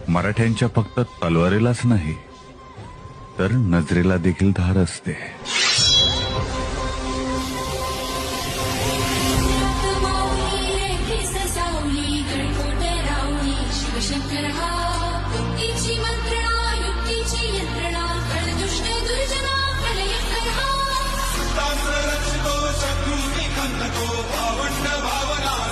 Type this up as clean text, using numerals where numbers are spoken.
मराठ्यांच्या फक्त तलवारीलाच नाही तर नजरेला देखील धार असते. भावंड भावना